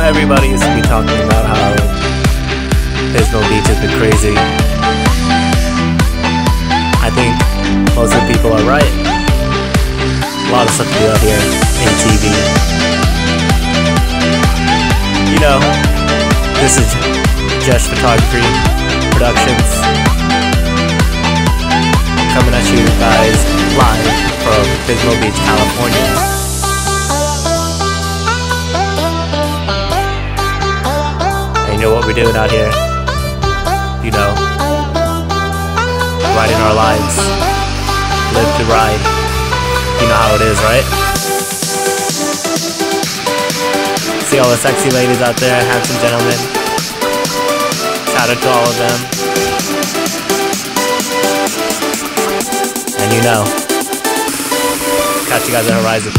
everybody used to be talking about how Pismo Beach has been crazy. I think most of the people are right. A lot of stuff to do out here, ATV. You know, this is Just Photography Productions, coming at you guys live from Pismo Beach, California. You know what we're doing out here, you know, riding our lives, live to ride, you know how it is, right? See all the sexy ladies out there, handsome gentlemen, shout out to all of them, and you know, catch you guys at the horizon.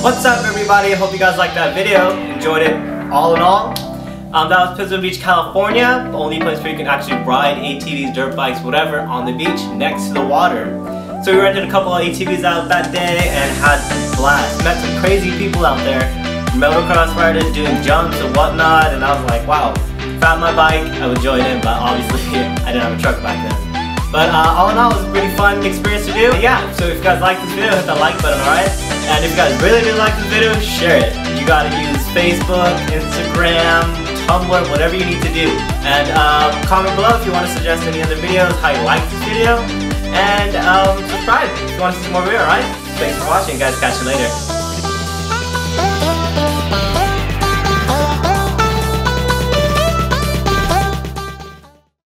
What's up, everybody? I hope you guys liked that video, enjoyed it all in all. That was Pismo Beach, California, the only place where you can actually ride ATVs, dirt bikes, whatever, on the beach next to the water. So we rented a couple of ATVs out that day and had a blast. Met some crazy people out there, motocross riders doing jumps and whatnot, and I was like, wow, if I had my bike, I would join in, but obviously I didn't have a truck back then. But all in all, it was a pretty fun experience to do. Yeah, so if you guys like this video, hit that like button, alright? And if you guys really like this video, share it. You gotta use Facebook, Instagram, Tumblr, whatever you need to do. And comment below if you want to suggest any other videos, how you like this video. And subscribe if you want to see some more video, alright? Thanks for watching, guys. Catch you later.